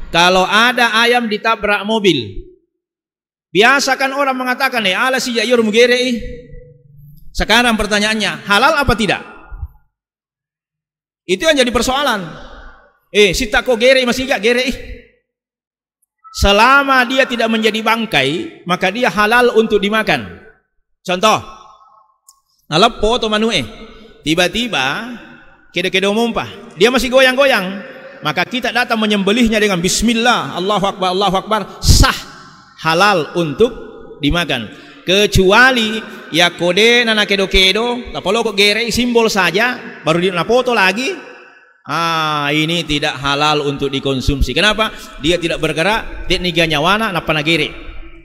Kalau ada ayam ditabrak mobil, biasa kan orang mengatakan ala si jayur mugere. Sekarang pertanyaannya, halal apa tidak? Itu yang jadi persoalan. Si tako gere masih gak gere. Selama dia tidak menjadi bangkai, maka dia halal untuk dimakan. Contoh, nalepo atau manue, tiba-tiba kedo-kedo mumpah, dia masih goyang-goyang, maka kita datang menyembelihnya dengan bismillah, Allahu Akbar, sah, halal untuk dimakan. Kecuali ya kode nana kedo-kedo, tapolo kok gere simbol saja, baru dinapoto lagi. Ini tidak halal untuk dikonsumsi. Kenapa? Dia tidak bergerak, teknika nyawana napana gere.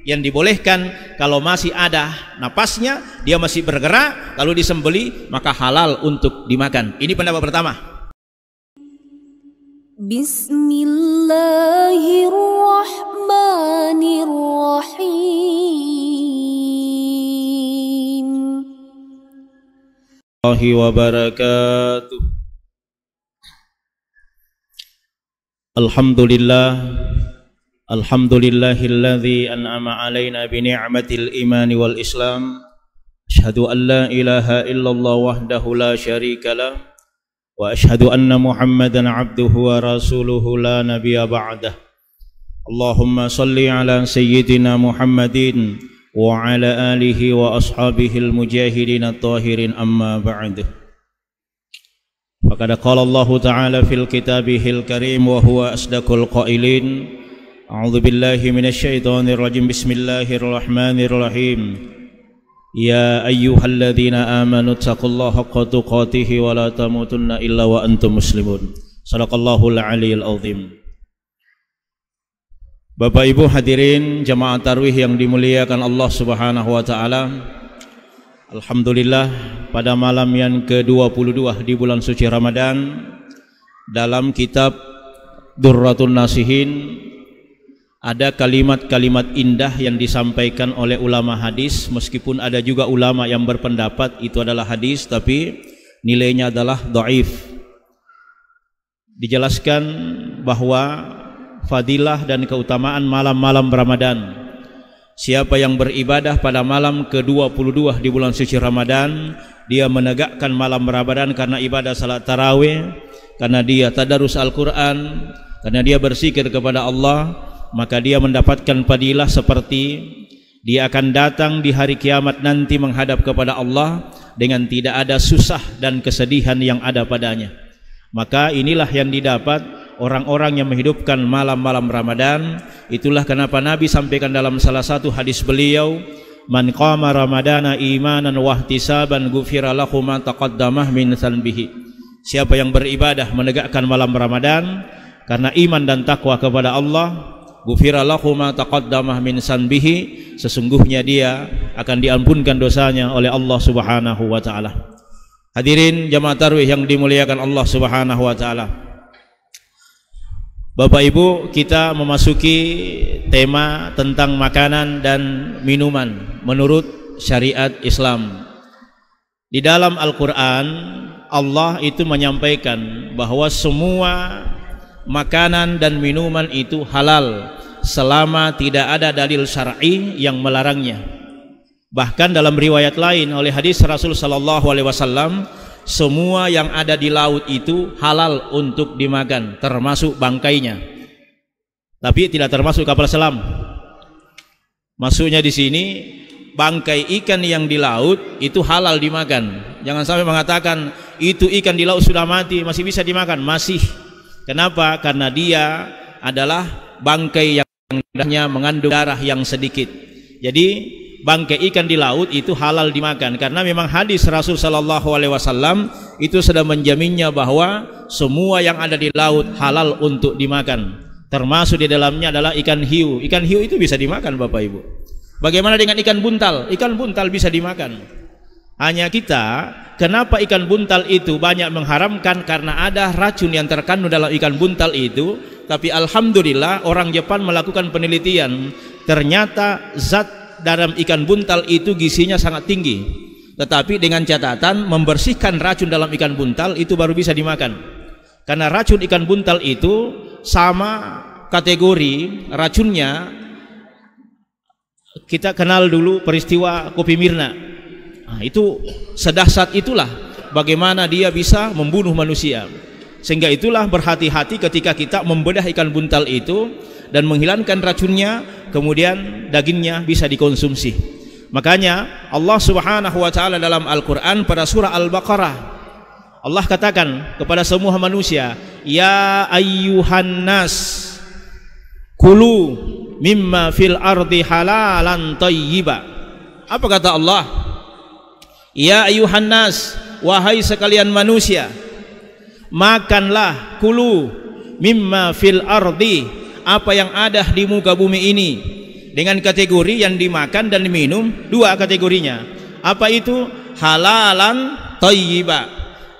Yang dibolehkan kalau masih ada napasnya, dia masih bergerak, lalu disembeli, maka halal untuk dimakan. Ini pendapat pertama. Bismillahirrahmanirrahim. Warahmatullahi wabarakatuh. Alhamdulillahilladzi an'ama alaina bi ni'matil iman wal islam. Asyhadu an la ilaha illallah wahdahu la syarikalah wa asyhadu anna Muhammadan abduhu wa rasuluhu la nabiyya ba'dah. Allahumma salli ala sayyidina Muhammadin wa ala alihi wa ashabihil mujahidin at-tahirin amma ba'du. Faqad qala Allah Ta'ala fil kitabihil karim wa huwa asdaqul qailin. A'udzu billahi minasy syaithanir rajim. Bismillahirrahmanirrahim. Ya ayyuhalladzina amanu taqullaha haqqa tuqatih wa la tamutunna illa wa antum muslimun. Shadaqallahul aliyyil azim. Bapak Ibu hadirin jamaah tarawih yang dimuliakan Allah Subhanahu wa taala. Alhamdulillah, pada malam yang ke-22 di bulan suci Ramadan, dalam kitab Durratun Nasihin ada kalimat-kalimat indah yang disampaikan oleh ulama hadis. Meskipun ada juga ulama yang berpendapat itu adalah hadis, tapi nilainya adalah dhaif. Dijelaskan bahwa fadilah dan keutamaan malam-malam Ramadan. Siapa yang beribadah pada malam ke-22 di bulan suci Ramadan, dia menegakkan malam Ramadan karena ibadah salat tarawih, karena dia tadarus Al-Quran, karena dia berzikir kepada Allah, maka dia mendapatkan fadilah seperti dia akan datang di hari kiamat nanti menghadap kepada Allah dengan tidak ada susah dan kesedihan yang ada padanya. Maka inilah yang didapat orang-orang yang menghidupkan malam-malam Ramadan. Itulah kenapa Nabi sampaikan dalam salah satu hadis beliau, man qama ramadana imanan wahtisaban ghufira lahu ma taqaddamah min dhanbihi. Siapa yang beribadah menegakkan malam Ramadan karena iman dan takwa kepada Allah, ghufira lahu ma taqaddamah min dhanbihi, sesungguhnya dia akan diampunkan dosanya oleh Allah Subhanahu wa taala. Hadirin jamaah tarawih yang dimuliakan Allah Subhanahu wa taala. Bapak Ibu, kita memasuki tema tentang makanan dan minuman menurut syariat Islam. Di dalam Al-Quran, Allah itu menyampaikan bahwa semua makanan dan minuman itu halal selama tidak ada dalil syar'i yang melarangnya. Bahkan dalam riwayat lain oleh hadis Rasul sallallahu alaihi wasallam, semua yang ada di laut itu halal untuk dimakan, termasuk bangkainya. Tapi tidak termasuk kapal selam. Maksudnya di sini bangkai ikan yang di laut itu halal dimakan. Jangan sampai mengatakan itu ikan di laut sudah mati masih bisa dimakan. Masih. Kenapa? Karena dia adalah bangkai yang mengandung darah yang sedikit. Jadi bangkai ikan di laut itu halal dimakan karena memang hadis Rasul sallallahu alaihi wasallam itu sudah menjaminnya bahwa semua yang ada di laut halal untuk dimakan. Termasuk di dalamnya adalah ikan hiu. Ikan hiu itu bisa dimakan Bapak Ibu. Bagaimana dengan ikan buntal? Ikan buntal bisa dimakan. Hanya kita, kenapa ikan buntal itu banyak mengharamkan? Karena ada racun yang terkandung dalam ikan buntal itu. Tapi alhamdulillah orang Jepang melakukan penelitian, ternyata zat dalam ikan buntal itu gizinya sangat tinggi. Tetapi dengan catatan membersihkan racun dalam ikan buntal itu baru bisa dimakan. Karena racun ikan buntal itu sama kategori racunnya, kita kenal dulu peristiwa kopi Mirna. Nah, itu sedahsyat itulah bagaimana dia bisa membunuh manusia. Sehingga itulah berhati-hati ketika kita membedah ikan buntal itu dan menghilangkan racunnya, kemudian dagingnya bisa dikonsumsi. Makanya Allah Subhanahu wa taala dalam Al-Qur'an pada surah Al-Baqarah, Allah katakan kepada semua manusia, ya ayyuhan nas kulu mimma fil ardi halalan thayyiba. Apa kata Allah? Ya ayyuhan nas, wahai sekalian manusia, makanlah, kulu mimma fil ardi, apa yang ada di muka bumi ini, dengan kategori yang dimakan dan diminum, dua kategorinya. Apa itu? Halalan thayyiba.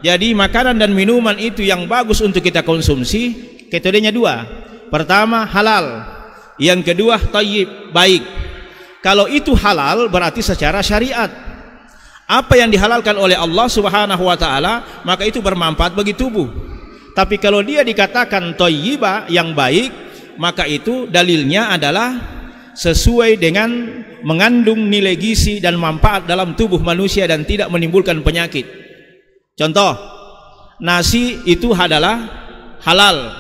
Jadi makanan dan minuman itu yang bagus untuk kita konsumsi, kategorinya dua. Pertama halal, yang kedua thayyib, baik. Kalau itu halal berarti secara syariat. Apa yang dihalalkan oleh Allah Subhanahu wa taala, maka itu bermanfaat bagi tubuh. Tapi kalau dia dikatakan thayyiba, yang baik, maka itu dalilnya adalah sesuai dengan mengandung nilai gizi dan manfaat dalam tubuh manusia dan tidak menimbulkan penyakit. Contoh, nasi itu adalah halal.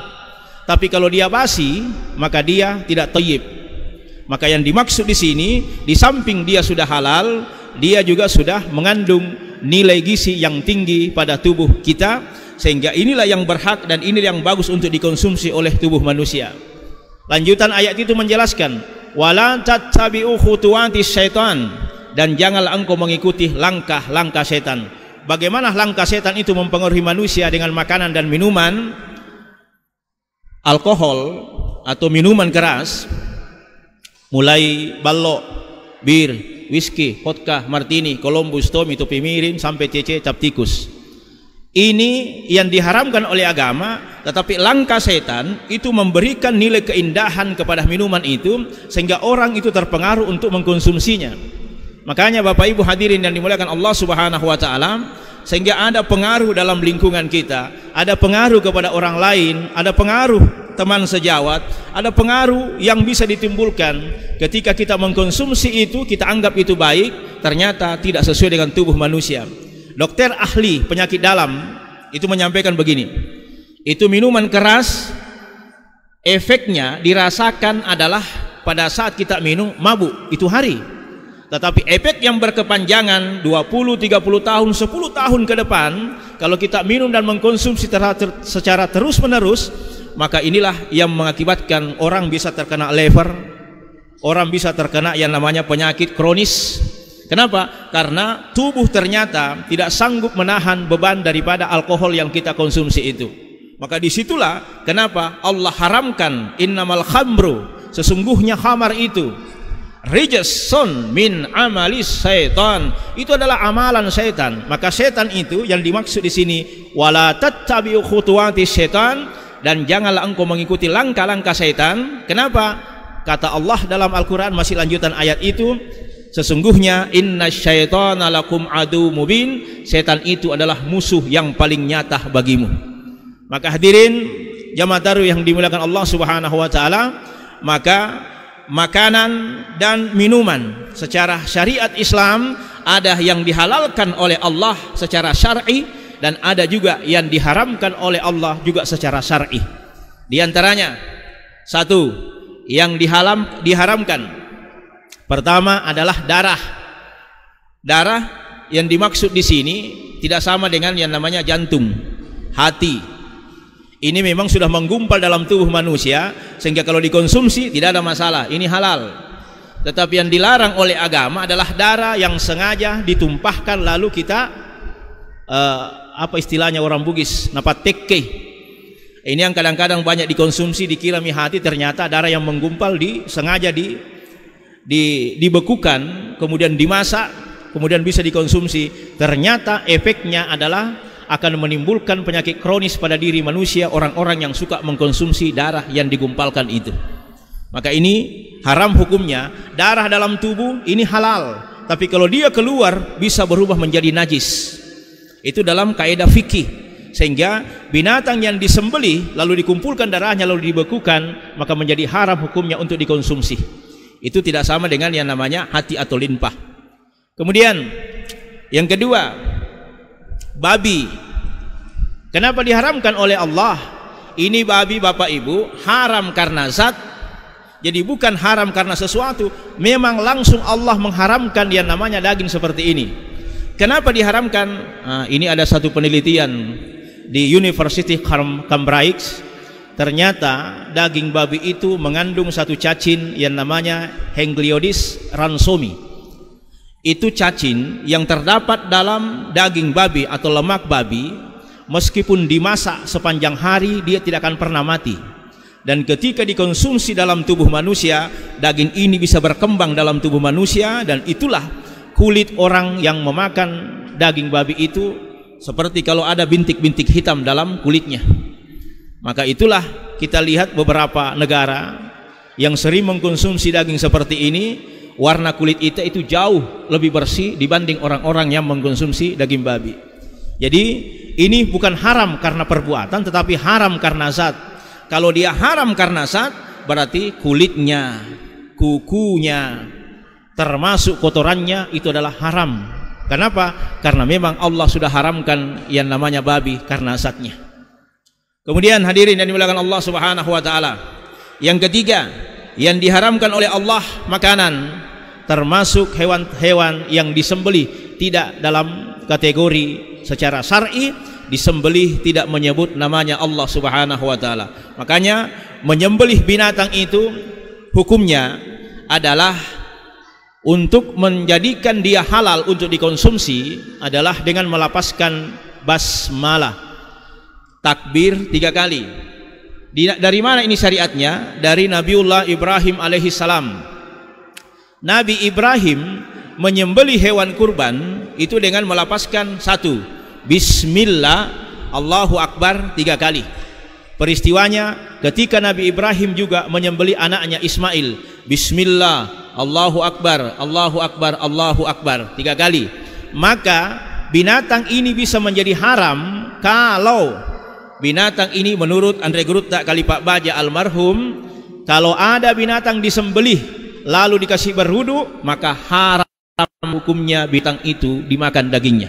Tapi kalau dia basi, maka dia tidak thayyib. Maka yang dimaksud di sini, di samping dia sudah halal, dia juga sudah mengandung nilai gizi yang tinggi pada tubuh kita, sehingga inilah yang berhak dan inilah yang bagus untuk dikonsumsi oleh tubuh manusia. Lanjutan ayat itu menjelaskan, wala tattabi'u khutuwatis syaitan, dan janganlah engkau mengikuti langkah-langkah setan. Bagaimana langkah setan itu mempengaruhi manusia dengan makanan dan minuman, alkohol atau minuman keras, mulai ballo, bir, whisky, vodka, martini, Columbus, Tommy, topi miring, sampai cece, cap tikus. Ini yang diharamkan oleh agama, tetapi langkah setan itu memberikan nilai keindahan kepada minuman itu, sehingga orang itu terpengaruh untuk mengkonsumsinya. Makanya Bapak Ibu hadirin yang dimuliakan Allah Subhanahu wa taala, sehingga ada pengaruh dalam lingkungan kita, ada pengaruh kepada orang lain, ada pengaruh teman sejawat, ada pengaruh yang bisa ditimbulkan ketika kita mengkonsumsi itu, kita anggap itu baik, ternyata tidak sesuai dengan tubuh manusia. Dokter ahli penyakit dalam itu menyampaikan begini, itu minuman keras efeknya dirasakan adalah pada saat kita minum mabuk itu hari, tetapi efek yang berkepanjangan 20, 30 tahun, 10 tahun ke depan, kalau kita minum dan mengkonsumsi secara terus menerus, maka inilah yang mengakibatkan orang bisa terkena lever, orang bisa terkena yang namanya penyakit kronis. Kenapa? Karena tubuh ternyata tidak sanggup menahan beban daripada alkohol yang kita konsumsi itu. Maka disitulah kenapa Allah haramkan innamal khamru, sesungguhnya khamar itu rijsun min amalis syaitan, itu adalah amalan syaitan. Maka syaitan itu yang dimaksud di sini, wala tattabi'u khutuwatis syaitan, dan janganlah engkau mengikuti langkah-langkah syaitan. Kenapa? Kata Allah dalam Al-Quran, masih lanjutan ayat itu, sesungguhnya innasyaitana lakum adu mubin, setan itu adalah musuh yang paling nyata bagimu. Maka hadirin jamaah taruh yang dimuliakan Allah Subhanahu wa taala, maka makanan dan minuman secara syariat Islam ada yang dihalalkan oleh Allah secara syar'i, dan ada juga yang diharamkan oleh Allah juga secara syar'i. Di antaranya satu yang diharamkan, pertama adalah darah. Darah yang dimaksud di sini tidak sama dengan yang namanya jantung, hati. Ini memang sudah menggumpal dalam tubuh manusia, sehingga kalau dikonsumsi tidak ada masalah, ini halal. Tetapi yang dilarang oleh agama adalah darah yang sengaja ditumpahkan lalu kita apa istilahnya orang Bugis, napatekke. Ini yang kadang-kadang banyak dikonsumsi, dikira hati, ternyata darah yang menggumpal sengaja dibekukan, kemudian dimasak, kemudian bisa dikonsumsi. Ternyata efeknya adalah akan menimbulkan penyakit kronis pada diri manusia, orang-orang yang suka mengkonsumsi darah yang digumpalkan itu. Maka ini haram hukumnya. Darah dalam tubuh ini halal, tapi kalau dia keluar bisa berubah menjadi najis. Itu dalam kaidah fikih. sehingga binatang yang disembelih lalu dikumpulkan darahnya lalu dibekukan, maka menjadi haram hukumnya untuk dikonsumsi. Itu tidak sama dengan yang namanya hati atau linpah. Kemudian yang kedua, babi. Kenapa diharamkan oleh Allah? Ini babi Bapak Ibu haram karena zat. Jadi bukan haram karena sesuatu, memang langsung Allah mengharamkan yang namanya daging seperti ini. Kenapa diharamkan? Nah, ini ada satu penelitian di University Cambridge. Ternyata daging babi itu mengandung satu cacing yang namanya Hengliodes ransomi. Itu cacing yang terdapat dalam daging babi atau lemak babi, meskipun dimasak sepanjang hari dia tidak akan pernah mati. Dan ketika dikonsumsi dalam tubuh manusia, daging ini bisa berkembang dalam tubuh manusia, dan itulah kulit orang yang memakan daging babi itu seperti kalau ada bintik-bintik hitam dalam kulitnya. Maka itulah kita lihat beberapa negara yang sering mengkonsumsi daging seperti ini, warna kulit itu jauh lebih bersih dibanding orang-orang yang mengkonsumsi daging babi. Jadi ini bukan haram karena perbuatan, tetapi haram karena zat. Kalau dia haram karena zat, berarti kulitnya, kukunya, termasuk kotorannya itu adalah haram. Kenapa? Karena memang Allah sudah haramkan yang namanya babi karena zatnya. Kemudian hadirin yang dimuliakan Allah Subhanahu wa taala, yang ketiga yang diharamkan oleh Allah makanan, termasuk hewan-hewan yang disembelih tidak dalam kategori secara syar'i, disembelih tidak menyebut namanya Allah Subhanahu wa taala. Makanya menyembelih binatang itu hukumnya adalah untuk menjadikan dia halal untuk dikonsumsi adalah dengan melapaskan basmalah, takbir 3 kali. Dari mana ini syariatnya? Dari Nabiullah Ibrahim alaihi salam. Nabi Ibrahim menyembelih hewan kurban itu dengan melapaskan 1 Bismillah, Allahu Akbar 3 kali. Peristiwanya ketika Nabi Ibrahim juga menyembelih anaknya Ismail, Bismillah, Allahu Akbar, Allahu Akbar, Allahu Akbar 3 kali. Maka binatang ini bisa menjadi haram kalau binatang ini menurut Andre Grutta Kalipak Baja almarhum, kalau ada binatang disembelih lalu dikasih berwudu, maka haram hukumnya binatang itu dimakan dagingnya.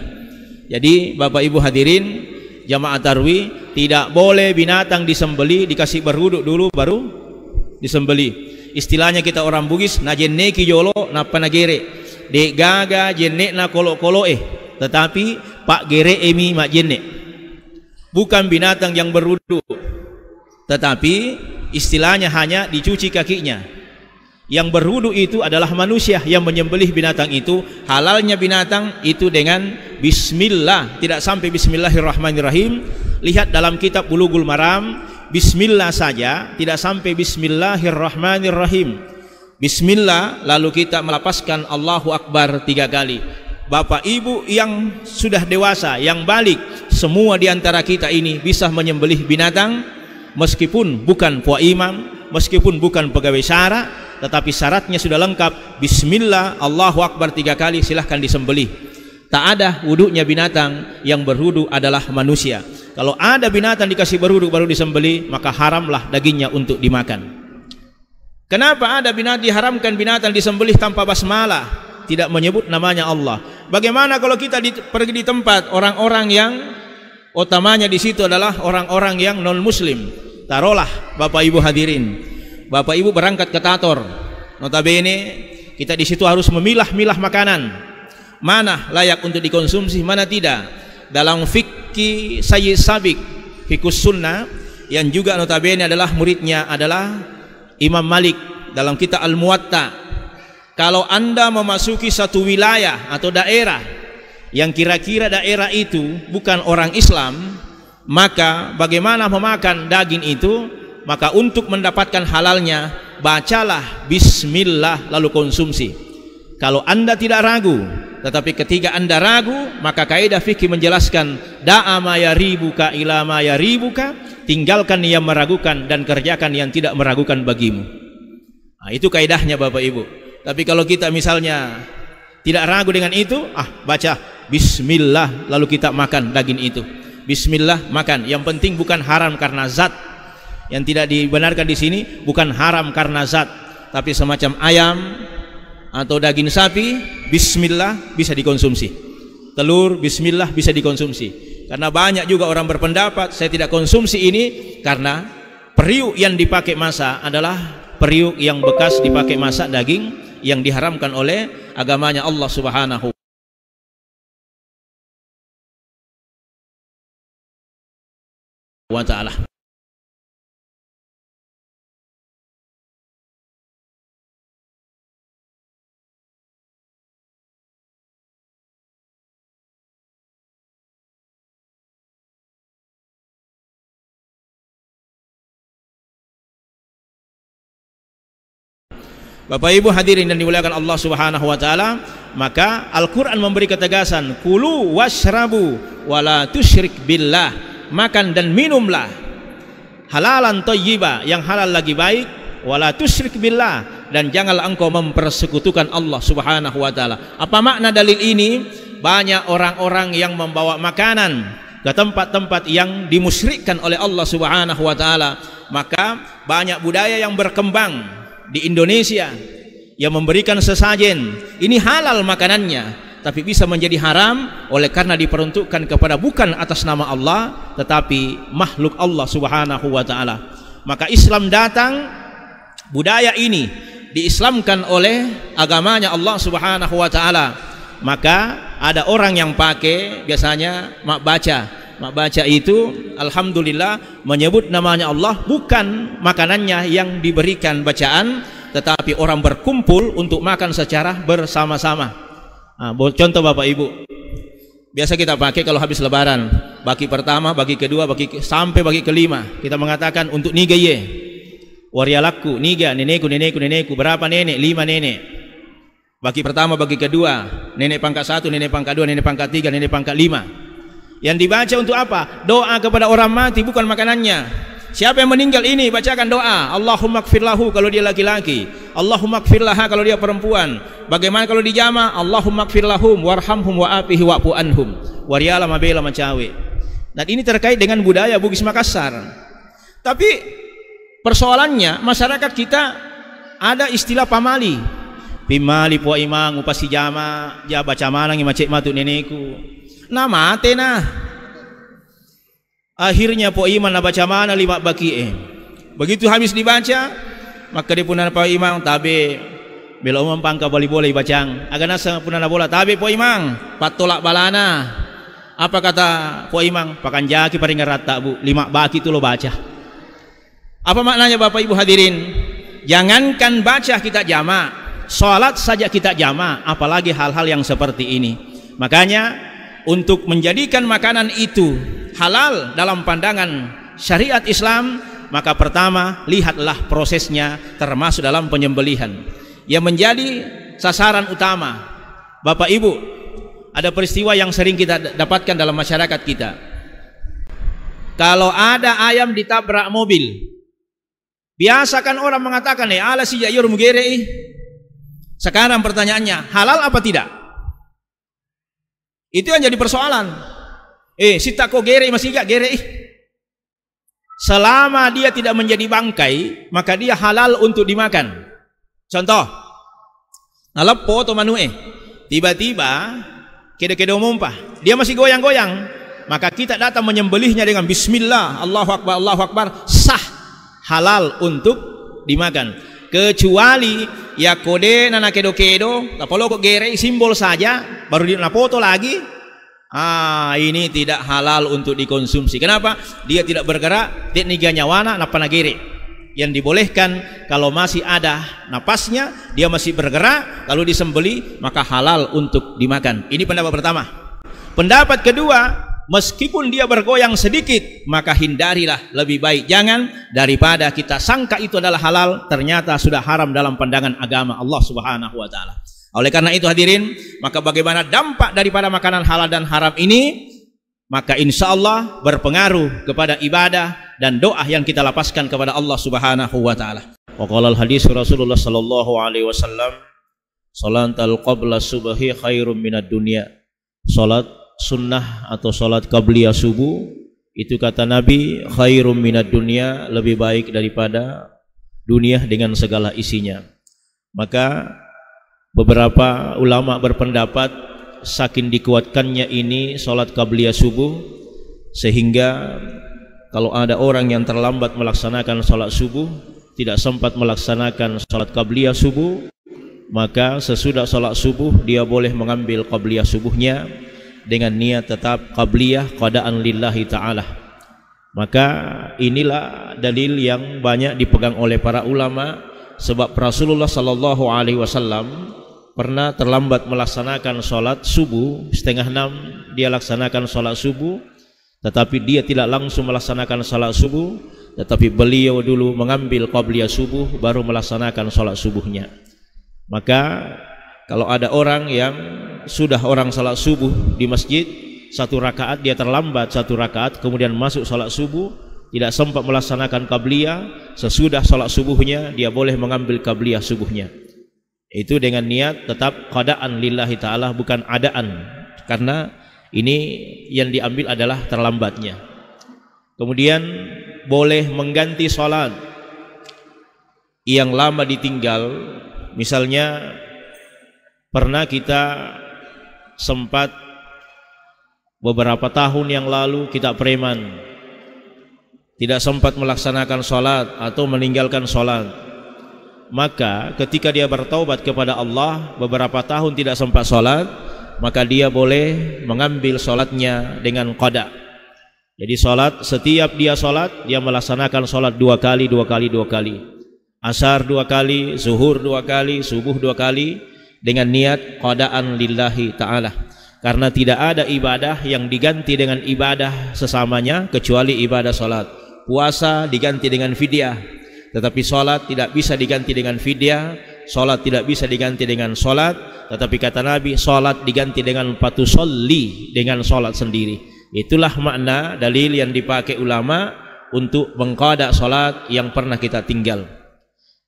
Jadi Bapak Ibu hadirin jamaah tarwih, tidak boleh binatang disembelih dikasih berwudu dulu baru disembelih. Istilahnya kita orang Bugis, na jenne ki jolo na panagere de gaga jenne na kolo-kolo tetapi pak gere emi mak jenne. Bukan binatang yang berwudu, tetapi istilahnya hanya dicuci kakinya. Yang berwudu itu adalah manusia yang menyembelih binatang itu. Halalnya binatang itu dengan Bismillah, tidak sampai Bismillahirrahmanirrahim. Lihat dalam kitab Bulughul Maram, Bismillah saja, tidak sampai Bismillahirrahmanirrahim. Bismillah lalu kita melapaskan Allahu Akbar 3 kali. Bapak Ibu yang sudah dewasa, yang balik, semua diantara kita ini bisa menyembelih binatang, meskipun bukan puak imam, meskipun bukan pegawai syara, tetapi syaratnya sudah lengkap. Bismillah, Allahu Akbar 3 kali, silahkan disembelih. Tak ada wudunya binatang, yang berwudu adalah manusia. Kalau ada binatang dikasih berwudu baru disembelih, maka haramlah dagingnya untuk dimakan. Kenapa ada binatang diharamkan binatang disembelih tanpa basmalah, tidak menyebut namanya Allah? Bagaimana kalau kita pergi di tempat orang-orang yang utamanya di situ adalah orang-orang yang non muslim? Taruhlah Bapak Ibu hadirin, Bapak Ibu berangkat ke Tator, notabene kita di situ harus memilah-milah makanan, mana layak untuk dikonsumsi, mana tidak. Dalam fikih Sayyid Sabiq, fikus sunnah, yang juga notabene adalah muridnya adalah Imam Malik, dalam kitab Al-Muwatta, kalau Anda memasuki satu wilayah atau daerah yang kira-kira daerah itu bukan orang Islam, maka bagaimana memakan daging itu? Maka untuk mendapatkan halalnya, bacalah Bismillah lalu konsumsi. Kalau Anda tidak ragu, tetapi ketika Anda ragu, maka kaidah fikih menjelaskan da'a ma yaribuka ila ma yaribuka, tinggalkan yang meragukan dan kerjakan yang tidak meragukan bagimu. Nah, itu kaidahnya Bapak Ibu. Tapi kalau kita misalnya tidak ragu dengan itu, baca Bismillah lalu kita makan daging itu. Bismillah makan. Yang penting bukan haram karena zat. Yang tidak dibenarkan di sini bukan haram karena zat, tapi semacam ayam atau daging sapi, bismillah bisa dikonsumsi. Telur, bismillah bisa dikonsumsi. Karena banyak juga orang berpendapat saya tidak konsumsi ini karena periuk yang dipakai masak adalah periuk yang bekas dipakai masak daging yang diharamkan oleh agamanya Allah Subhanahu wa ta'ala. Bapak Ibu hadirin dan dimuliakan Allah Subhanahu wa taala, maka Al-Qur'an memberi ketegasan, kulu washrabu wala tusyrik billah, makan dan minumlah halalan thayyiba, yang halal lagi baik, wala tusyrik billah, dan janganlah engkau mempersekutukan Allah Subhanahu wa taala. Apa makna dalil ini? Banyak orang-orang yang membawa makanan ke tempat-tempat yang dimusyrikkan oleh Allah Subhanahu wa taala, maka banyak budaya yang berkembang di Indonesia yang memberikan sesajen ini halal makanannya, tapi bisa menjadi haram oleh karena diperuntukkan kepada bukan atas nama Allah tetapi makhluk Allah Subhanahu wa taala. Maka Islam datang, budaya ini diislamkan oleh agamanya Allah Subhanahu wa taala. Maka ada orang yang pakai biasanya mak baca itu alhamdulillah menyebut namanya Allah, bukan makanannya yang diberikan bacaan, tetapi orang berkumpul untuk makan secara bersama-sama. Nah, contoh Bapak Ibu, biasa kita pakai kalau habis lebaran, bagi pertama, bagi kedua, sampai bagi kelima, kita mengatakan untuk niga ye warialaku, niga nenekku, berapa nenek? 5 nenek. Bagi pertama, bagi kedua, nenek pangkat 1, nenek pangkat 2, nenek pangkat 3, nenek pangkat 5. Yang dibaca untuk apa? Doa kepada orang mati, bukan makanannya. Siapa yang meninggal ini bacakan doa, Allahumma gfirlahu kalau dia laki-laki, Allahumma gfirlaha kalau dia perempuan. Bagaimana kalau dijama? Allahumma gfirlahum warhamhum wa'afihi wa'fu anhum wariala mabela macawe. Dan ini terkait dengan budaya Bugis Makassar. Tapi persoalannya masyarakat kita ada istilah pamali. Pimali po imang upasi jama, ja baca manang imacek matu neneku. Nah mate nah, akhirnya po iman na baca mana 5 baki begitu habis dibaca maka dia punana po imang tabe bela umam pangka boleh bacang aga nasa punana bola tabe po imang patolak balana. Apa kata po imang? Pakanjaki paring rata bu 5 baki itu lo baca. Apa maknanya Bapak Ibu hadirin? Jangankan baca kita jama, sholat saja kita jama, apalagi hal-hal yang seperti ini. Makanya untuk menjadikan makanan itu halal dalam pandangan syariat Islam, maka pertama lihatlah prosesnya termasuk dalam penyembelihan yang menjadi sasaran utama. Bapak Ibu, ada peristiwa yang sering kita dapatkan dalam masyarakat kita. Kalau ada ayam ditabrak mobil, biasakan orang mengatakan ala si jayur mugere. Sekarang pertanyaannya, halal apa tidak? Itu yang jadi persoalan. Si tako gere masih gak gere. Selama dia tidak menjadi bangkai, maka dia halal untuk dimakan. Contoh, nalepo atau manue, tiba-tiba kede-kede mumpah, dia masih goyang-goyang, maka kita datang menyembelihnya dengan bismillah, Allahu Akbar, sah, halal untuk dimakan. Kecuali ya kode nana kedo-kedo, tapolo kok gere simbol saja, baru di foto lagi. Ini tidak halal untuk dikonsumsi. Kenapa? Dia tidak bergerak, tekniknya nyawana napana gere. Yang dibolehkan kalau masih ada napasnya, dia masih bergerak, lalu disembeli, maka halal untuk dimakan. Ini pendapat pertama. Pendapat kedua, meskipun dia bergoyang sedikit, maka hindarilah, lebih baik jangan, daripada kita sangka itu adalah halal, ternyata sudah haram dalam pandangan agama Allah Subhanahu wa taala. Oleh karena itu hadirin, maka bagaimana dampak daripada makanan halal dan haram ini? Maka insya Allah berpengaruh kepada ibadah dan doa yang kita lapaskan kepada Allah Subhanahu wa taala. Wa qala al-hadis Rasulullah sallallahu alaihi wasallam, salatul qabla subhi khairum minad dunya. Salat sunnah atau salat qabliyah subuh itu kata Nabi khairum minad dunya, lebih baik daripada dunia dengan segala isinya. Maka beberapa ulama berpendapat saking dikuatkannya ini salat qabliyah subuh sehingga kalau ada orang yang terlambat melaksanakan salat subuh, tidak sempat melaksanakan salat qabliyah subuh, maka sesudah salat subuh dia boleh mengambil qabliyah subuhnya dengan niat tetap qabliyah qadaan lillahi ta'ala. Maka inilah dalil yang banyak dipegang oleh para ulama, sebab Rasulullah sallallahu alaihi wasallam pernah terlambat melaksanakan salat subuh, 5:30 dia laksanakan salat subuh, tetapi dia tidak langsung melaksanakan salat subuh, tetapi beliau dulu mengambil qabliyah subuh baru melaksanakan salat subuhnya. Maka kalau ada orang yang sudah orang salat subuh di masjid 1 rakaat, dia terlambat 1 rakaat kemudian masuk salat subuh, tidak sempat melaksanakan qabliyah, sesudah salat subuhnya dia boleh mengambil qabliyah subuhnya. Itu dengan niat tetap qadaan lillahi ta'ala, bukan adaan, karena ini yang diambil adalah terlambatnya. Kemudian boleh mengganti salat yang lama ditinggal. Misalnya pernah kita sempat beberapa tahun yang lalu kita preman, tidak sempat melaksanakan sholat atau meninggalkan sholat, maka ketika dia bertaubat kepada Allah beberapa tahun tidak sempat sholat, maka dia boleh mengambil sholatnya dengan qada. Jadi sholat, setiap dia sholat dia melaksanakan sholat 2 kali, 2 kali, 2 kali, asar 2 kali, zuhur 2 kali, subuh 2 kali, dengan niat qadaan lillahi ta'ala. Karena tidak ada ibadah yang diganti dengan ibadah sesamanya kecuali ibadah salat. Puasa diganti dengan fidyah, tetapi salat tidak bisa diganti dengan fidyah, salat tidak bisa diganti dengan salat, tetapi kata Nabi salat diganti dengan fatusolli, dengan salat sendiri. Itulah makna dalil yang dipakai ulama untuk mengqada salat yang pernah kita tinggal.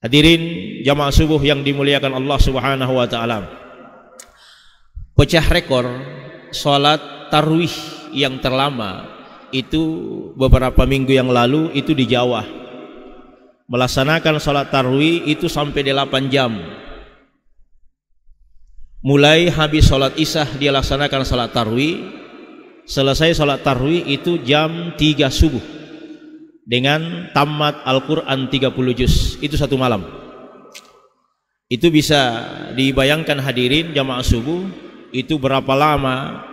Hadirin jamaah subuh yang dimuliakan Allah Subhanahu wa taala. Pecah rekor salat tarwih yang terlama itu beberapa minggu yang lalu itu di Jawa. Melaksanakan salat tarwih itu sampai 8 jam. Mulai habis salat Isya dia laksanakan salat tarwih, selesai salat tarwih itu jam 3 subuh dengan tamat Al-Quran 30 juz, itu 1 malam. Itu bisa dibayangkan hadirin jamaah subuh, itu berapa lama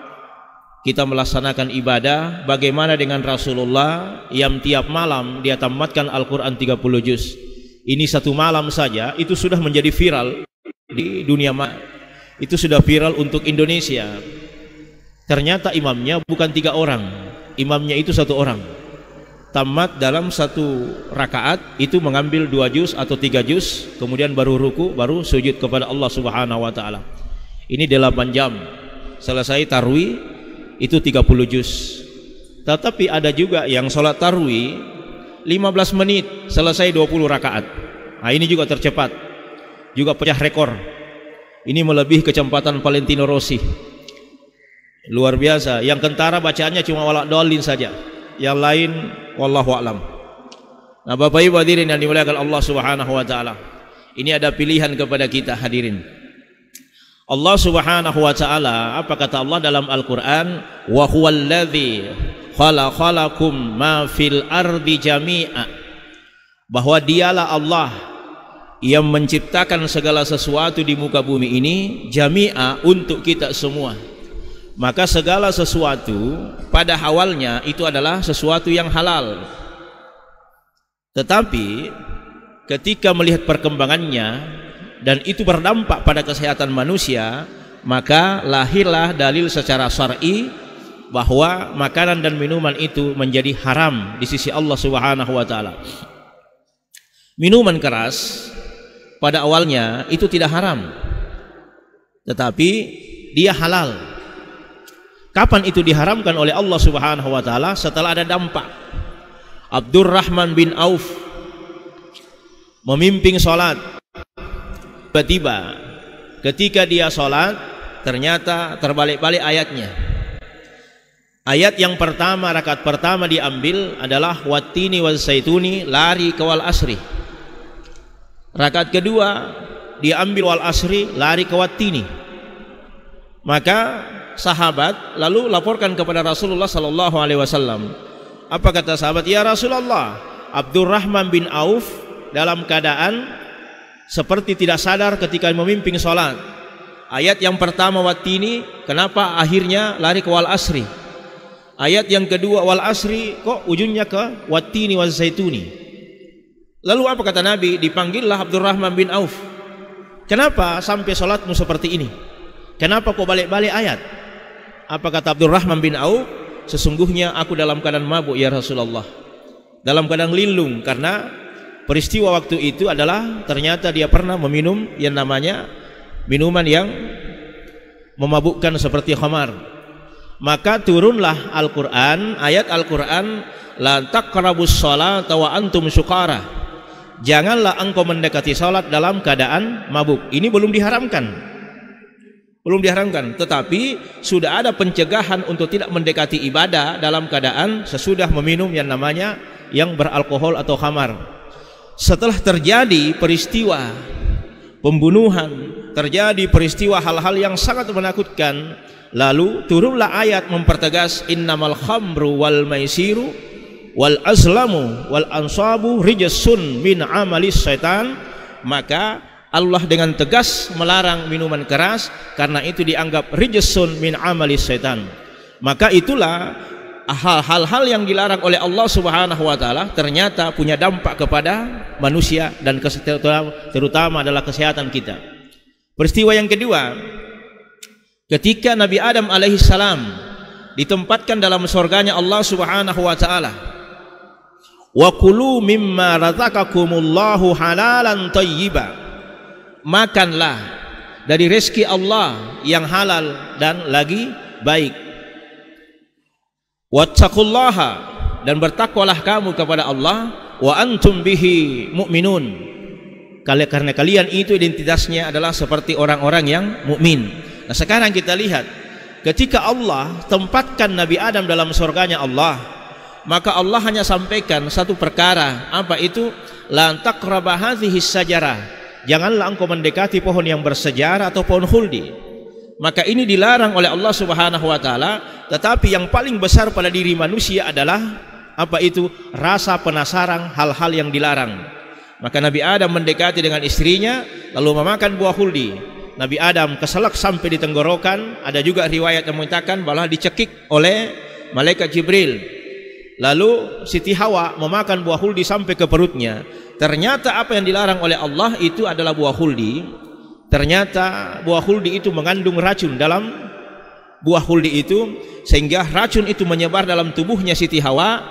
kita melaksanakan ibadah. Bagaimana dengan Rasulullah yang tiap malam dia tamatkan Al-Quran 30 juz. Ini 1 malam saja itu sudah menjadi viral di dunia, itu sudah viral untuk Indonesia. Ternyata imamnya bukan 3 orang, imamnya itu 1 orang. Tamat dalam 1 rakaat itu mengambil 2 juz atau 3 juz, kemudian baru ruku, baru sujud kepada Allah Subhanahu wa taala. Ini 8 jam. Selesai tarwih itu 30 juz. Tetapi ada juga yang sholat tarwih 15 menit selesai 20 rakaat. Nah, ini juga tercepat, juga pecah rekor. Ini melebihi kecepatan Valentino Rossi. Luar biasa. Yang kentara bacaannya cuma walak dolin saja, yang lain wallahu a'lam. Nah, Bapak Ibu hadirin yang dimuliakan Allah Subhanahu wa taala, ini ada pilihan kepada kita hadirin. Allah Subhanahu wa taala, apa kata Allah dalam Al-Qur'an? Wa huwallazi khalaqalakum ma fil ardi jami'a, bahwa dialah Allah yang menciptakan segala sesuatu di muka bumi ini jami'a, untuk kita semua. Maka segala sesuatu pada awalnya itu adalah sesuatu yang halal, tetapi ketika melihat perkembangannya dan itu berdampak pada kesehatan manusia, maka lahirlah dalil secara syar'i bahwa makanan dan minuman itu menjadi haram di sisi Allah Subhanahu wa taala. Minuman keras pada awalnya itu tidak haram, tetapi dia halal. Kapan itu diharamkan oleh Allah Subhanahu wa taala? Setelah ada dampak. Abdurrahman bin Auf memimpin salat. Tiba-tiba ketika dia sholat ternyata terbalik-balik ayatnya. Ayat yang pertama, rakaat pertama diambil adalah wattini wazaituni, lari ke wal asri. Rakaat kedua diambil wal asri, lari ke wattini. Maka sahabat lalu laporkan kepada Rasulullah sallallahu alaihi wasallam. Apa kata sahabat? Ya Rasulullah, Abdurrahman bin Auf dalam keadaan seperti tidak sadar ketika memimpin sholat. Ayat yang pertama wattini, kenapa akhirnya lari ke wal asri? Ayat yang kedua wal asri, kok ujungnya ke wattini wazaituni? Lalu apa kata Nabi? Dipanggillah Abdurrahman bin Auf. Kenapa sampai sholatmu seperti ini? Kenapa kok balik-balik ayat? Apa kata Abdurrahman bin Auf? Sesungguhnya aku dalam keadaan mabuk ya Rasulullah, dalam keadaan linglung, karena peristiwa waktu itu adalah ternyata dia pernah meminum yang namanya minuman yang memabukkan seperti khamar. Maka turunlah Al-Quran, ayat Al-Quran, la taqrabus sholata wa antum sukara, janganlah engkau mendekati salat dalam keadaan mabuk. Ini belum diharamkan, tetapi sudah ada pencegahan untuk tidak mendekati ibadah dalam keadaan sesudah meminum yang namanya yang beralkohol atau khamar. Setelah terjadi peristiwa pembunuhan, terjadi peristiwa hal-hal yang sangat menakutkan, lalu turunlah ayat mempertegas innamal khamru wal maisiru wal azlamu wal ansabu rijsun min amalis syaitan. Maka Allah dengan tegas melarang minuman keras karena itu dianggap rijsun min amalis syaitan. Maka itulah hal-hal yang dilarang oleh Allah Subhanahu wa taala ternyata punya dampak kepada manusia dan terutama adalah kesehatan kita. Peristiwa yang kedua, ketika Nabi Adam alaihissalam ditempatkan dalam surganya Allah Subhanahu wa taala, wa kulu mimma razaqakumullahu halalan thayyiba, makanlah dari rezeki Allah yang halal dan lagi baik. Wattaqullaha, dan bertakwalah kamu kepada Allah, wa antum bihi mu'minun, karena kalian itu identitasnya adalah seperti orang-orang yang mukmin. Nah, sekarang kita lihat ketika Allah tempatkan Nabi Adam dalam surganya Allah, maka Allah hanya sampaikan satu perkara, apa itu? La taqraba hadhihi sajarah, janganlah engkau mendekati pohon yang bersejarah atau pohon khuldi. Maka ini dilarang oleh Allah Subhanahu wa taala, tetapi yang paling besar pada diri manusia adalah apa itu? Rasa penasaran hal-hal yang dilarang. Maka Nabi Adam mendekati dengan istrinya lalu memakan buah khuldi. Nabi Adam keselak sampai di tenggorokan. Ada juga riwayat yang mengatakan bahwa dicekik oleh malaikat Jibril. Lalu Siti Hawa memakan buah khuldi sampai ke perutnya. Ternyata apa yang dilarang oleh Allah itu adalah buah khuldi. Ternyata buah khuldi itu mengandung racun dalam buah khuldi itu, sehingga racun itu menyebar dalam tubuhnya Siti Hawa.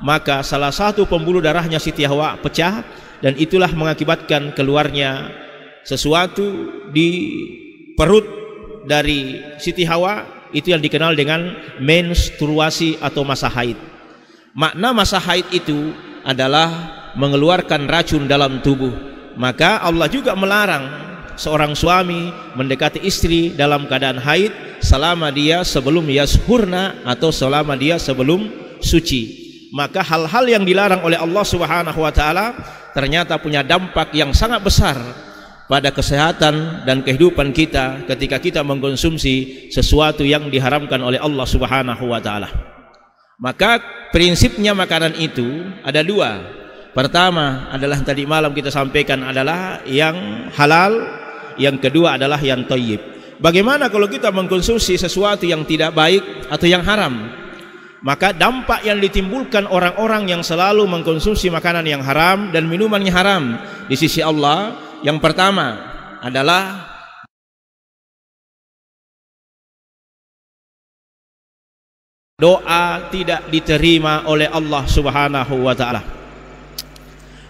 Maka salah satu pembuluh darahnya Siti Hawa pecah, dan itulah mengakibatkan keluarnya sesuatu di perut dari Siti Hawa, itu yang dikenal dengan menstruasi atau masa haid. Makna masa haid itu adalah mengeluarkan racun dalam tubuh. Maka Allah juga melarang seorang suami mendekati istri dalam keadaan haid selama dia sebelum yashurna atau selama dia sebelum suci. Maka hal-hal yang dilarang oleh Allah Subhanahu wa taala ternyata punya dampak yang sangat besar pada kesehatan dan kehidupan kita ketika kita mengkonsumsi sesuatu yang diharamkan oleh Allah Subhanahu wa taala. Maka prinsipnya makanan itu ada dua. Pertama adalah tadi malam kita sampaikan adalah yang halal, yang kedua adalah yang thayyib. Bagaimana kalau kita mengkonsumsi sesuatu yang tidak baik atau yang haram? Maka dampak yang ditimbulkan orang-orang yang selalu mengkonsumsi makanan yang haram dan minuman yang haram di sisi Allah, yang pertama adalah doa tidak diterima oleh Allah Subhanahu wa taala.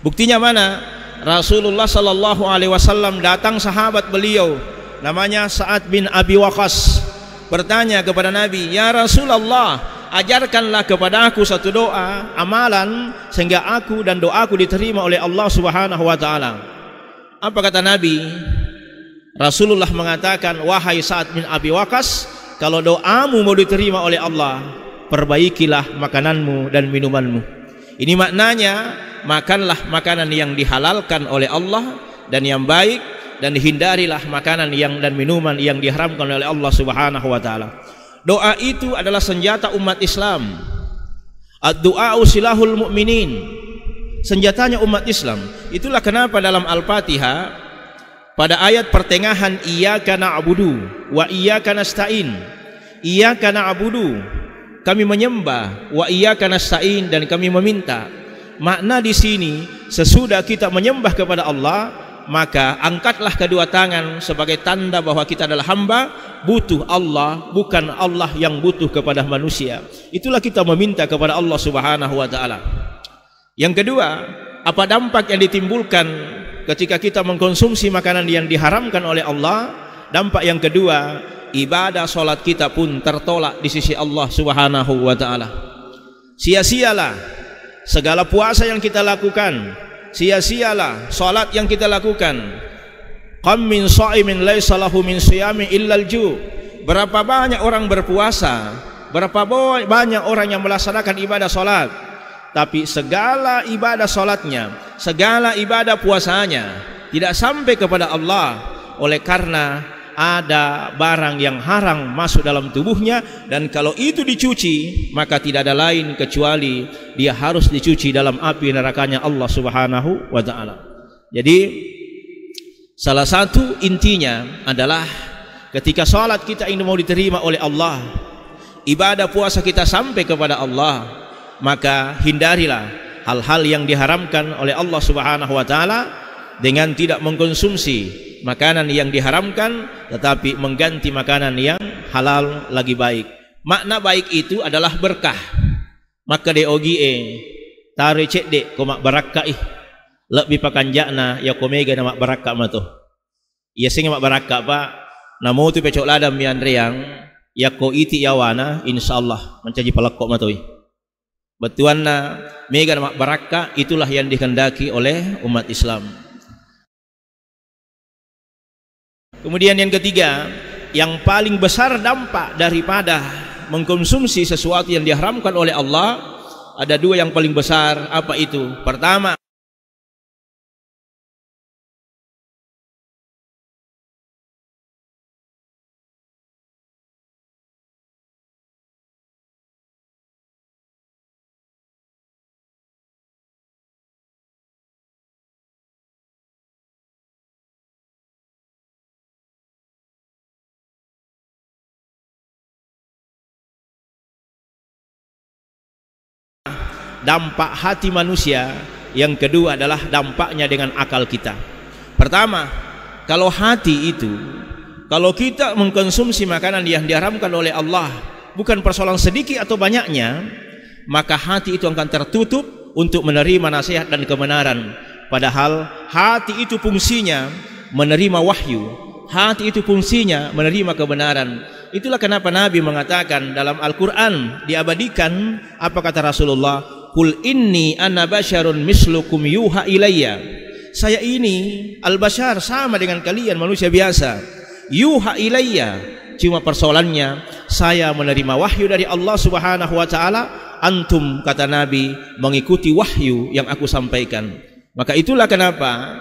Buktinya mana? Rasulullah sallallahu alaihi wasallam datang sahabat beliau namanya Sa'ad bin Abi Waqqas bertanya kepada Nabi, "Ya Rasulullah, ajarkanlah kepada aku satu doa, amalan sehingga aku dan doaku diterima oleh Allah Subhanahu wa taala." Apa kata Nabi? Rasulullah mengatakan, "Wahai Sa'ad bin Abi Waqqas, kalau doamu mau diterima oleh Allah, perbaikilah makananmu dan minumanmu. Ini maknanya, makanlah makanan yang dihalalkan oleh Allah dan yang baik, dan hindarilah makanan dan minuman yang diharamkan oleh Allah Subhanahu wa taala. Doa itu adalah senjata umat Islam. Ad-du'a'u silahul mu'minin. Senjatanya umat Islam. Itulah kenapa dalam Al-Fatihah pada ayat pertengahan iyyaka na'budu wa iyyaka nasta'in. Iyyaka na'budu, kami menyembah, wa iyyaka nasta'in, dan kami meminta. Makna di sini, sesudah kita menyembah kepada Allah, maka angkatlah kedua tangan sebagai tanda bahwa kita adalah hamba, butuh Allah, bukan Allah yang butuh kepada manusia. Itulah kita meminta kepada Allah Subhanahu wa taala. Yang kedua, apa dampak yang ditimbulkan ketika kita mengkonsumsi makanan yang diharamkan oleh Allah? Dampak yang kedua, ibadah solat kita pun tertolak di sisi Allah Subhanahu wa taala. Sia-sialah segala puasa yang kita lakukan, sia-sialah salat yang kita lakukan. Qam min sha'imin laisa lahu min siyami illal ju. Berapa banyak orang berpuasa, berapa banyak orang yang melaksanakan ibadah salat, tapi segala ibadah salatnya, segala ibadah puasanya tidak sampai kepada Allah oleh karena ada barang yang haram masuk dalam tubuhnya, dan kalau itu dicuci maka tidak ada lain kecuali dia harus dicuci dalam api nerakanya Allah Subhanahu wa taala. Jadi salah satu intinya adalah ketika salat kita ini mau diterima oleh Allah, ibadah puasa kita sampai kepada Allah, maka hindarilah hal-hal yang diharamkan oleh Allah Subhanahu wa taala dengan tidak mengkonsumsi makanan yang diharamkan, tetapi mengganti makanan yang halal lagi baik. Makna baik itu adalah berkah. Maka de ogi tare cek de komak barakah lebih pakanjakna ya komega nama barakah matu. Ya sing mak barakah pak namo tu pecok ladam yang riang ya ko iti yawana insyaallah mencaji pelakok matui. Betuanna mega nama barakah, itulah yang dikehendaki oleh umat Islam. Kemudian yang ketiga, yang paling besar dampak daripada mengkonsumsi sesuatu yang diharamkan oleh Allah, ada dua yang paling besar. Apa itu? Pertama, dampak hati manusia. Yang kedua adalah dampaknya dengan akal kita. Pertama, kalau hati itu, kalau kita mengkonsumsi makanan yang diharamkan oleh Allah, bukan persoalan sedikit atau banyaknya, maka hati itu akan tertutup untuk menerima nasihat dan kebenaran. Padahal hati itu fungsinya menerima wahyu, hati itu fungsinya menerima kebenaran. Itulah kenapa Nabi mengatakan dalam Al-Quran, diabadikan, apa kata Rasulullah? Qul inni ana basyarun mislukum yuha ilayya. Saya ini al-basyar, sama dengan kalian manusia biasa. Yuha ilayya, cuma persoalannya saya menerima wahyu dari Allah Subhanahu wa taala, antum kata Nabi mengikuti wahyu yang aku sampaikan. Maka itulah kenapa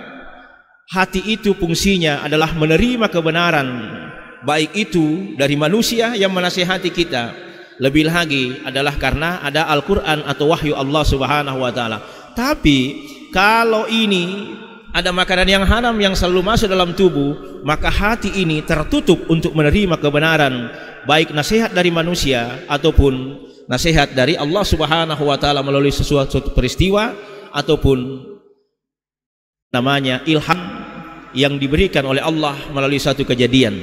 hati itu fungsinya adalah menerima kebenaran, baik itu dari manusia yang menasihati kita, lebih lagi adalah karena ada Al-Quran atau wahyu Allah Subhanahu wa taala. Tapi kalau ini ada makanan yang haram yang selalu masuk dalam tubuh, maka hati ini tertutup untuk menerima kebenaran, baik nasihat dari manusia ataupun nasihat dari Allah Subhanahu wa taala melalui sesuatu peristiwa ataupun namanya ilham yang diberikan oleh Allah melalui satu kejadian.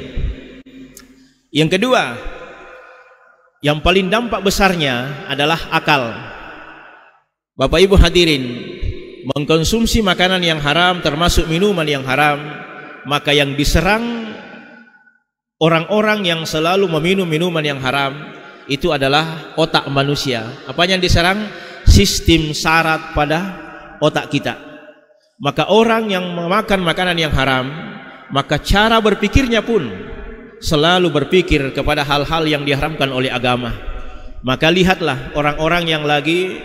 Yang kedua, yang paling dampak besarnya adalah akal. Bapak Ibu hadirin, mengkonsumsi makanan yang haram termasuk minuman yang haram, maka yang diserang orang-orang yang selalu meminum minuman yang haram itu adalah otak manusia. Apa yang diserang? Sistem saraf pada otak kita. Maka orang yang memakan makanan yang haram, maka cara berpikirnya pun selalu berpikir kepada hal-hal yang diharamkan oleh agama. Maka lihatlah orang-orang yang lagi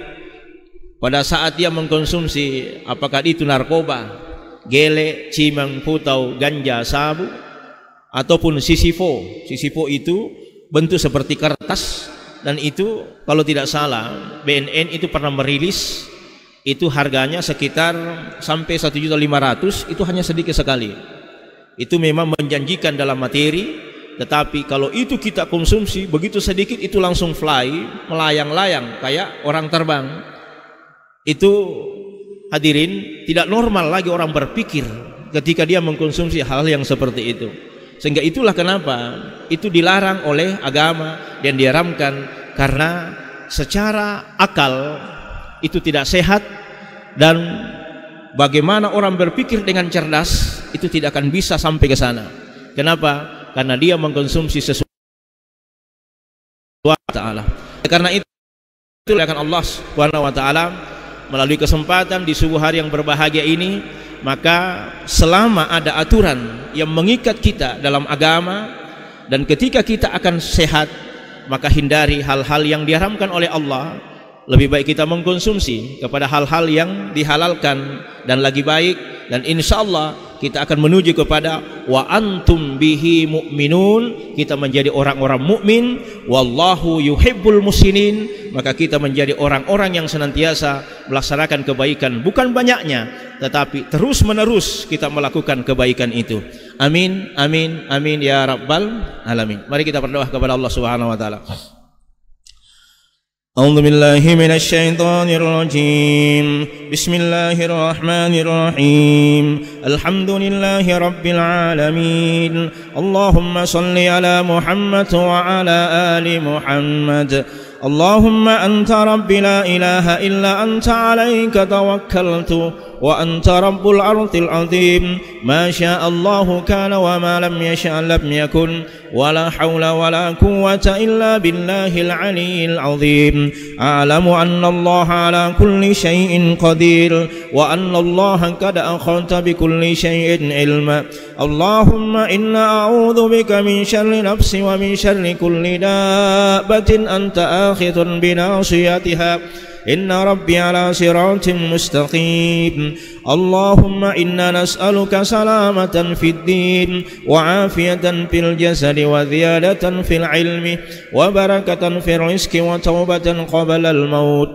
pada saat dia mengkonsumsi, apakah itu narkoba, gele, cimeng, putau, ganja, sabu, ataupun sisifo. Sisifo itu bentuk seperti kertas, dan itu kalau tidak salah BNN itu pernah merilis, itu harganya sekitar sampai 1.500.000, itu hanya sedikit sekali. Itu memang menjanjikan dalam materi, tetapi kalau itu kita konsumsi begitu sedikit, itu langsung fly, melayang-layang kayak orang terbang. Itu hadirin, tidak normal lagi orang berpikir ketika dia mengkonsumsi hal yang seperti itu. Sehingga itulah kenapa itu dilarang oleh agama dan diharamkan, karena secara akal itu tidak sehat, dan bagaimana orang berpikir dengan cerdas itu tidak akan bisa sampai ke sana. Kenapa? Karena dia mengkonsumsi sesuatu ta'ala. Karena itu akan Allah Subhanahu wa taala melalui kesempatan di subuh hari yang berbahagia ini, maka selama ada aturan yang mengikat kita dalam agama, dan ketika kita akan sehat, maka hindari hal-hal yang diharamkan oleh Allah. Lebih baik kita mengkonsumsi kepada hal-hal yang dihalalkan dan lagi baik, dan insya Allah kita akan menuju kepada wa antum bihi mu'minun, kita menjadi orang-orang mukmin. Wallahu yuhibbul musinin, maka kita menjadi orang-orang yang senantiasa melaksanakan kebaikan, bukan banyaknya tetapi terus menerus kita melakukan kebaikan itu. Amin, amin, amin ya rabbal alamin. Mari kita berdoa kepada Allah Subhanahu wa taala. أعوذ بالله من الشيطان الرجيم بسم الله الرحمن الرحيم الحمد لله رب العالمين اللهم صل على محمد وعلى آل محمد اللهم أنت رب لا إله إلا أنت عليك توكلت وأنت رب العرش العظيم ما شاء الله كان وما لم يشأ لم يكن ولا حول ولا قوة إلا بالله العلي العظيم أعلم أن الله على كل شيء قدير وأن الله قد أحاط بكل شيء علما اللهم إنا أعوذ بك من شر نفسي ومن شر كل دابة أنت آخذ بناصيتها إن ربي على صراط مستقيم اللهم إنا نسألك سلامة في الدين وعافية في الجسد وزيادة في العلم وبركة في الرزق وتوبة قبل الموت